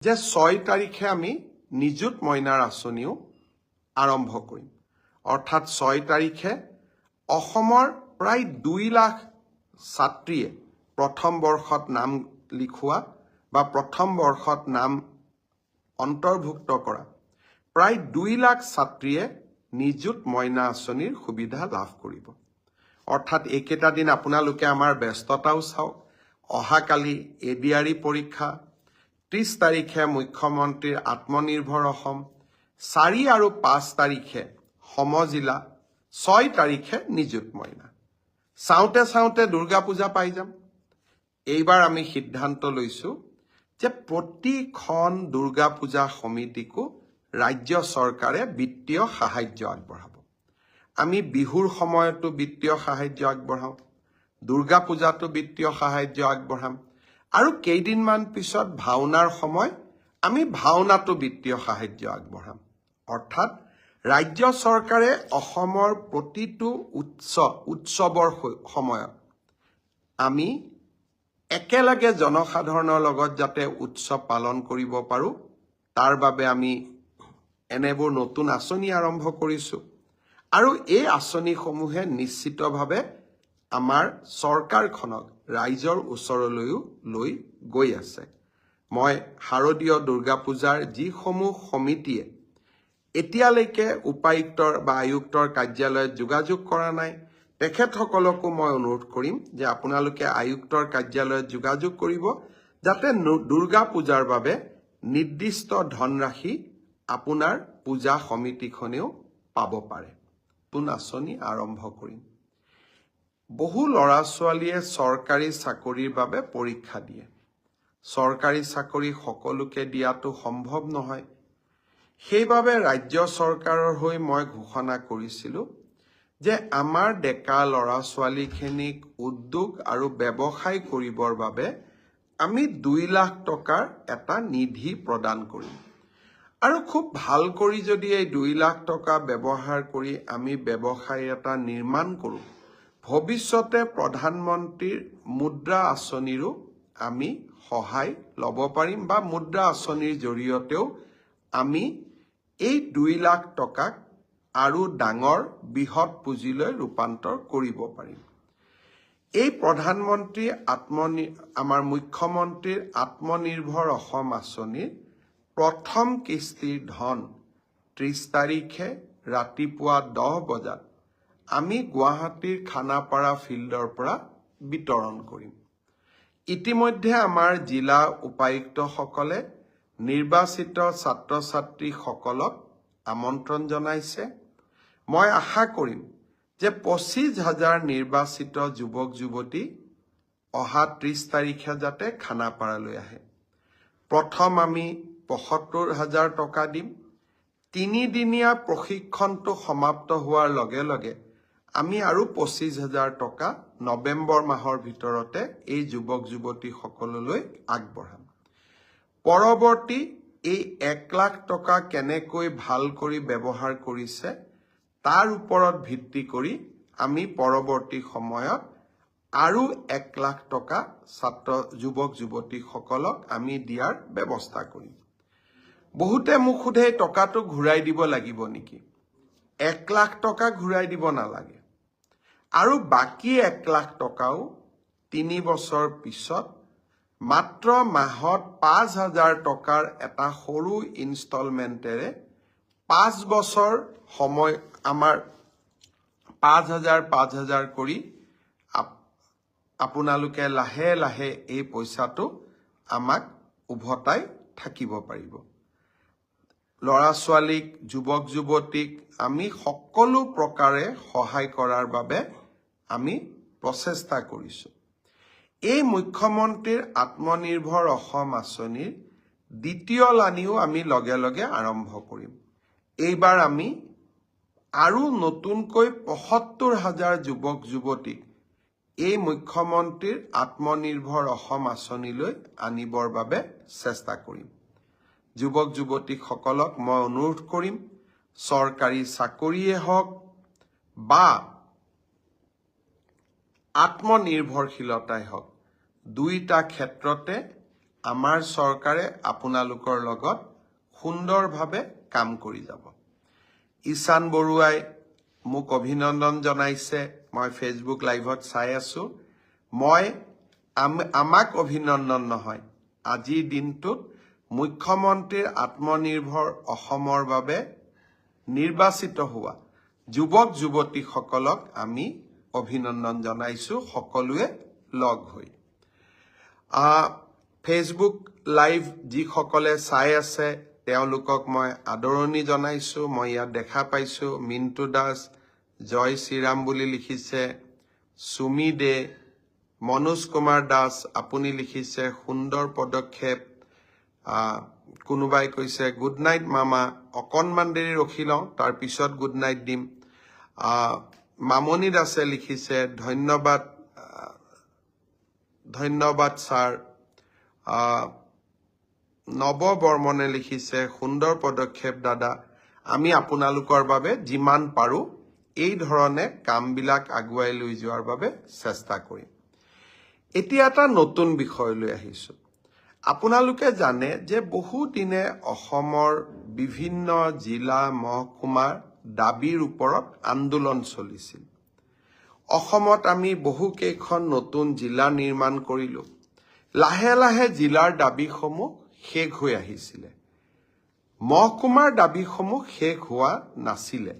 যে 6 তাৰিখে আমি নিযুত মইনাৰ আঁচনিও আৰম্ভ কৰিম। অৰ্থাৎ 6 তাৰিখে অসমৰ প্ৰায় 2 লাখ ছাত্ৰীয়ে প্ৰথম বৰ্ষত নাম লিখোৱা বা প্ৰথম বৰ্ষত নাম অন্তৰ্ভুক্ত কৰা প্ৰায় 2 লাখ ছাত্ৰীয়ে নিযুত মইনা আঁচনিৰ সুবিধা লাভ কৰিব। অৰ্থাৎ এইকেইটা দিন আপোনালোকে আমাৰ ব্যস্ততাও চাওক। অহাকালি এডিআৰই পৰীক্ষা, 30 তাৰিখে মুখ্যমন্ত্ৰীৰ আত্মনিৰ্ভৰ অসম, 4 আৰু 5 তাৰিখে সমজিলা, 6 তাৰিখে নিযুত মইনা। চাওঁতে চাওঁতে দুৰ্গা পূজা পাই যাম। এইবাৰ আমি সিদ্ধান্ত লৈছোঁ যে প্ৰতিখন দুৰ্গা পূজা সমিতিকো ৰাজ্য চৰকাৰে বিত্তীয় সাহায্য আগবঢ়াব। আমি বিহুৰ সময়তো বিত্তীয় সাহায্য আগবঢ়াওঁ, দুৰ্গা পূজাতো বিত্তীয় সাহায্য আগবঢ়াম, আৰু কেইদিনমান পিছত ভাওনাৰ সময় আমি ভাওনাতো বিত্তীয় সাহায্য আগবঢ়াম। অৰ্থাৎ ৰাজ্য চৰকাৰে অসমৰ প্ৰতিটো উৎসৱৰ সময়ত আমি একেলগে জনসাধাৰণৰ লগত যাতে উৎসৱ পালন কৰিব পাৰোঁ, তাৰ বাবে আমি এনেবোৰ নতুন আঁচনি আৰম্ভ কৰিছোঁ। আৰু এই আঁচনিসমূহে নিশ্চিতভাৱে আমাৰ চৰকাৰখনক ৰাইজৰ ওচৰলৈও লৈ গৈ আছে। মই শাৰদীয় দুৰ্গা পূজাৰ যিসমূহ সমিতিয়ে এতিয়ালৈকে উপায়ুক্তৰ বা আয়ুক্তৰ কাৰ্যালয়ত যোগাযোগ কৰা নাই, তেখেতসকলকো মই অনুৰোধ কৰিম যে আপোনালোকে আয়ুক্তৰ কাৰ্যালয়ত যোগাযোগ কৰিব, যাতে দুৰ্গা পূজাৰ বাবে নিৰ্দিষ্ট ধনৰাশি আপোনাৰ পূজা সমিতিখনেও পাব পাৰে। নতুন আঁচনি আৰম্ভ কৰিম। বহু ল'ৰা ছোৱালীয়ে চৰকাৰী চাকৰিৰ বাবে পৰীক্ষা দিয়ে। চৰকাৰী চাকৰি সকলোকে দিয়াটো সম্ভৱ নহয়। সেইবাবে ৰাজ্য চৰকাৰৰ হৈ মই ঘোষণা কৰিছিলোঁ যে আমাৰ ডেকা ল'ৰা ছোৱালীখিনিক উদ্যোগ আৰু ব্যৱসায় কৰিবৰ বাবে আমি 2 লাখ টকাৰ এটা নিধি প্ৰদান কৰিম। আৰু খুব ভাল কৰি যদি এই 2 লাখ টকা ব্যৱহাৰ কৰি আমি ব্যৱসায় এটা নিৰ্মাণ কৰোঁ, ভৱিষ্যতে প্ৰধানমন্ত্ৰীৰ মুদ্ৰা আঁচনিৰো আমি সহায় ল'ব পাৰিম বা মুদ্ৰা আঁচনিৰ জৰিয়তেও আমি এই 2 লাখ টকাক আৰু ডাঙৰ বৃহৎ পুঁজিলৈ ৰূপান্তৰ কৰিব পাৰিম। এই প্ৰধানমন্ত্ৰী আমাৰ মুখ্যমন্ত্ৰীৰ আত্মনিৰ্ভৰ অসম আঁচনিৰ প্ৰথম কিস্তিৰ ধন 30 তাৰিখে ৰাতিপুৱা 10 বজাত আমি গুৱাহাটীৰ খানাপাৰা ফিল্ডৰ পৰা বিতৰণ কৰিম। ইতিমধ্যে আমাৰ জিলা উপায়ুক্তসকলে নিৰ্বাচিত ছাত্ৰ ছাত্ৰীসকলক আমন্ত্ৰণ জনাইছে। মই আশা কৰিম যে 25,000 নিৰ্বাচিত যুৱক যুৱতী অহা 30 তাৰিখে যাতে খানাপাৰালৈ আহে। প্ৰথম আমি 75,000 টকা দিম। 3 দিনীয়া প্ৰশিক্ষণটো সমাপ্ত হোৱাৰ লগে লগে আমি আৰু 25,000 টকা নৱেম্বৰ মাহৰ ভিতৰতে এই যুৱক যুৱতীসকললৈ আগবঢ়াম। পৰৱৰ্তী এই 1 লাখ টকা কেনেকৈ ভাল কৰি ব্যৱহাৰ কৰিছে তাৰ ওপৰত ভিত্তি কৰি আমি পৰৱৰ্তী সময়ত আৰু 1 লাখ টকা যুৱক যুৱতীসকলক আমি দিয়াৰ ব্যৱস্থা কৰিম। বহুতে মোক সোধে টকাটো ঘূৰাই দিব লাগিব নেকি? 1 লাখ টকা ঘূৰাই দিব নালাগে। আৰু বাকী 1 লাখ টকাও 3 বছৰ পিছত মাত্ৰ মাহত 5,000 টকাৰ এটা সৰু ইনষ্টলমেণ্টেৰে 5 বছৰ সময় আমাৰ 5,000 কৰি আপোনালোকে লাহে লাহে এই পইচাটো আমাক উভতাই থাকিব পাৰিব। ল'ৰা ছোৱালীক, যুৱক যুৱতীক আমি সকলো প্ৰকাৰে সহায় কৰাৰ বাবে আমি প্ৰচেষ্টা কৰিছোঁ। এই মুখ্যমন্ত্ৰীৰ আত্মনিৰ্ভৰ অসম আঁচনিৰ দ্বিতীয় লানিও আমি লগে লগে আৰম্ভ কৰিম। এইবাৰ আমি আৰু নতুনকৈ 75,000 যুৱক যুৱতীক এই মুখ্যমন্ত্ৰীৰ আত্মনিৰ্ভৰ অসম আঁচনিলৈ আনিবৰ বাবে চেষ্টা কৰিম। যুৱক যুৱতীসকলক মই অনুৰোধ কৰিম, চৰকাৰী চাকৰিয়ে হওক বা আত্মনিৰ্ভৰশীলতাই হওক, দুইটা ক্ষেত্ৰতে আমাৰ চৰকাৰে আপোনালোকৰ লগত সুন্দৰভাৱে কাম কৰি যাব। ঈশান বৰুৱাই মোক অভিনন্দন জনাইছে, মই ফেচবুক লাইভত চাই আছো। আমাক অভিনন্দন নহয়, আজিৰ দিনটোত মুখ্যমন্ত্ৰীৰ আত্মনিৰ্ভৰ অসমৰ বাবে নিৰ্বাচিত হোৱা যুৱক যুৱতীসকলক আমি অভিনন্দন জনাইছো সকলোৱে লগ হৈ। ফেচবুক লাইভ যিসকলে চাই আছে তেওঁলোকক মই আদৰণি জনাইছো। মই ইয়াত দেখা পাইছো মিণ্টু দাস, জয় শ্ৰীৰাম বুলি লিখিছে, সুমি দে, মনোজ কুমাৰ দাস আপুনি লিখিছে সুন্দৰ পদক্ষেপ। কোনোবাই কৈছে গুড নাইট মামা, অকণমান দেৰি ৰখি লওঁ তাৰপিছত গুড নাইট দিম। মামনি দাসে লিখিছে ধন্যবাদ ছাৰ। নৱ বৰ্মনে লিখিছে সুন্দৰ পদক্ষেপ দাদা, আমি আপোনালোকৰ বাবে যিমান পাৰো এই ধৰণে কামবিলাক আগুৱাই লৈ যোৱাৰ বাবে চেষ্টা কৰিম। এতিয়া এটা নতুন বিষয় লৈ আহিছো। আপোনালোকে জানে যে বহু দিনে অসমৰ বিভিন্ন জিলা মহকুমাৰ দাবীৰ ওপৰত আন্দোলন চলিছিল। অসমত আমি বহু কেইখন নতুন জিলা নিৰ্মাণ কৰিলো। লাহে লাহে জিলাৰ দাবীসমূহ শেষ হৈ আহিছিলে, মহকুমাৰ দাবীসমূহ শেষ হোৱা নাছিলে।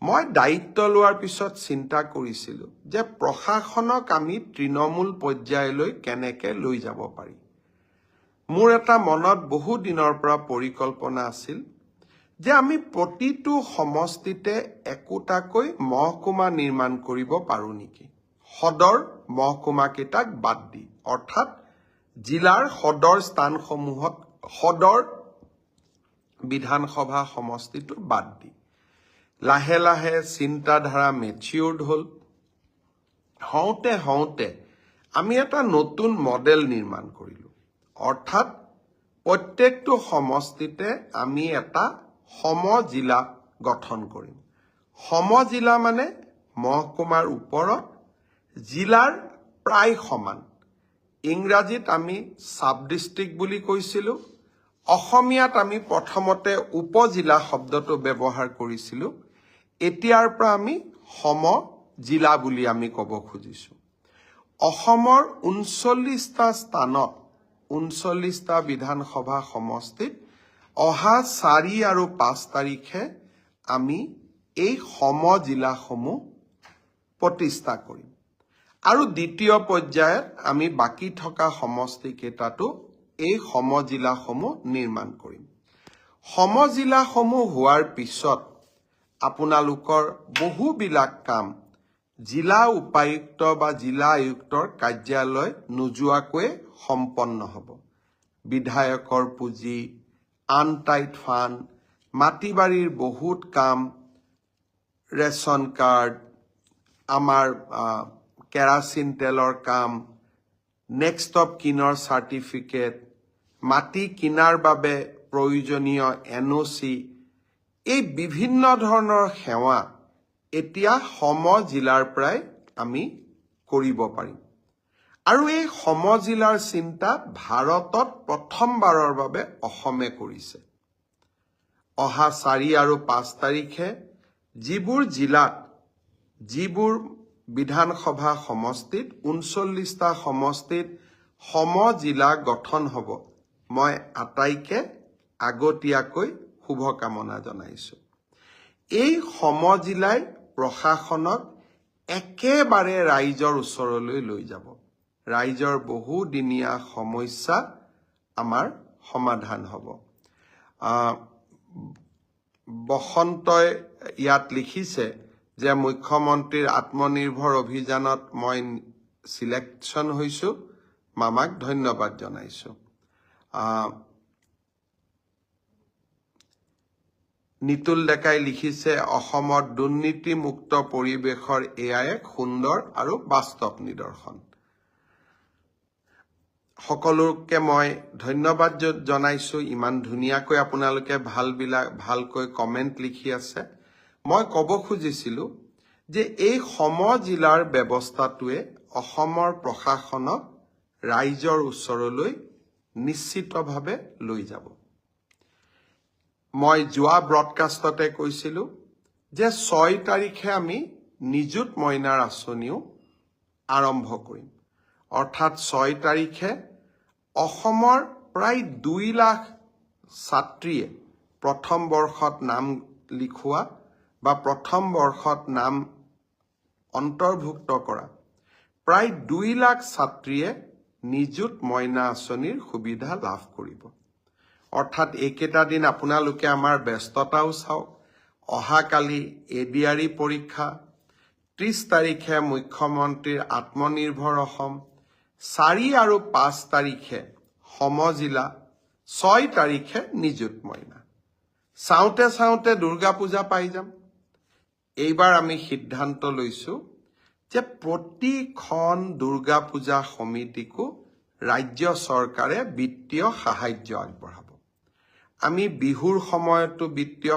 মই দায়িত্ব লোৱাৰ পিছত চিন্তা কৰিছিলো যে প্ৰশাসনক আমি তৃণমূল পৰ্যায়লৈ কেনেকে লৈ যাব পাৰি। মোৰ এটা মনত বহু দিনৰ পৰা পৰিকল্পনা আছিল যে আমি প্ৰতিটো সমষ্টিতে একোটাকৈ মহকুমা নিৰ্মাণ কৰিব পাৰো নেকি, সদৰ মহকুমাকেইটাক বাদ দি, অৰ্থাৎ জিলাৰ সদৰ স্থানসমূহত সদৰ বিধানসভা সমষ্টিটো বাদ দি। লাহে লাহে চিন্তাধাৰা মেচিউৰ্ড হ'ল। হওঁতে হওঁতে আমি এটা নতুন মডেল নিৰ্মাণ কৰিলো, অৰ্থাৎ প্ৰত্যেকটো সমষ্টিতে আমি এটা সমজিলা গঠন কৰিম। সমজিলা মানে মহকুমাৰ ওপৰত জিলাৰ প্ৰায় সমান। ইংৰাজীত আমি সাব ডিষ্ট্ৰিক্ট বুলি কৈছিলো, অসমীয়াত আমি প্ৰথমতে উপজিলা শব্দটো ব্যৱহাৰ কৰিছিলো। এতিয়াৰ পৰা আমি সমজিলা বুলি আমি ক'ব খুজিছো। অসমৰ 39টা স্থানত 39টা বিধানসভা সমষ্টিত অহা 4 আৰু 5 তাৰিখে আমি এই সমজিলাসমূহ প্ৰতিষ্ঠা কৰিম আৰু দ্বিতীয় পৰ্যায়ত আমি বাকী থকা সমষ্টিকেইটাতো এই সমজিলাসমূহ নিৰ্মাণ কৰিম। সমজিলাসমূহ হোৱাৰ পিছত আপোনালোকৰ বহুবিলাক কাম জিলা উপায়ুক্ত বা জিলা আয়ুক্তৰ কাৰ্যালয় নোযোৱাকৈ সম্পন্ন হ'ব। বিধায়কৰ পুঁজি, আনটাইড ফাণ্ড, মাটি বাৰীৰ বহুত কাম, ৰেচন কাৰ্ড, আমাৰ কেৰাচিন তেলৰ কাম, নেক্সট অফ কিনৰ চাৰ্টিফিকেট, মাটি কিনাৰ বাবে প্ৰয়োজনীয় NOC, এই বিভিন্ন ধৰণৰ সেৱা এতিয়া সমজিলাৰ পৰাই আমি কৰিব পাৰিম। আৰু এই সমজিলাৰ চিন্তা ভাৰতত প্ৰথমবাৰৰ বাবে অসমে কৰিছে। অহা 4 আৰু 5 তাৰিখে যিবোৰ জিলাত, যিবোৰ বিধানসভা সমষ্টিত 39টা সমষ্টিত সমজিলা গঠন হ'ব, মই আটাইকে আগতীয়াকৈ শুভকামনা জনাইছো। এই সমজিলাই প্ৰশাসনক একেবাৰে ৰাইজৰ ওচৰলৈ লৈ যাব। ৰাইজৰ বহুদিনীয়া সমস্যা আমাৰ সমাধান হ'ব। বসন্তই ইয়াত লিখিছে যে মুখ্যমন্ত্ৰীৰ আত্মনিৰ্ভৰ অভিযানত মই সিলেকশ্যন হৈছো, মামাক ধন্যবাদ জনাইছো। নিতুল ডেকাই লিখিছে অসমত দুৰ্নীতিমুক্ত পৰিৱেশৰ এয়া এক সুন্দৰ আৰু বাস্তৱ নিদৰ্শন। সকলোকে মই ধন্যবাদ জনাইছো, ইমান ধুনীয়াকৈ আপোনালোকে ভালকৈ কমেণ্ট লিখি আছে। মই ক'ব খুজিছিলো যে এই সমজিলাৰ ব্যৱস্থাটোৱে অসমৰ প্ৰশাসনক ৰাইজৰ ওচৰলৈ নিশ্চিতভাৱে লৈ যাব। মই যোৱা ব্ৰডকাষ্টতে কৈছিলোঁ যে 6 তাৰিখে আমি নিযুত মইনাৰ আঁচনিও আৰম্ভ কৰিম। অৰ্থাৎ 6 তাৰিখে অসমৰ প্ৰায় 2 লাখ ছাত্ৰীয়ে প্ৰথম বৰ্ষত নাম লিখোৱা বা প্ৰথম বৰ্ষত নাম অন্তৰ্ভুক্ত কৰা প্ৰায় 2 লাখ ছাত্ৰীয়ে নিযুত মইনা আঁচনিৰ সুবিধা লাভ কৰিব। অৰ্থাৎ এইকেইটা দিন আপোনালোকে আমাৰ ব্যস্ততাও চাওক। অহাকালি এডিআৰই পৰীক্ষা, 30 তাৰিখে মুখ্যমন্ত্ৰীৰ আত্মনিৰ্ভৰ অসম, 4 আৰু 5 তাৰিখে সমজিলা, 6 তাৰিখে নিযুত মইনা। চাওঁতে চাওঁতে দুৰ্গা পূজা পাই যাম। এইবাৰ আমি সিদ্ধান্ত লৈছোঁ যে প্ৰতিখন দুৰ্গা পূজা সমিতিকো ৰাজ্য চৰকাৰে বিত্তীয় সাহায্য আগবঢ়াব। আমি বিহুৰ সময়তো বিত্তীয়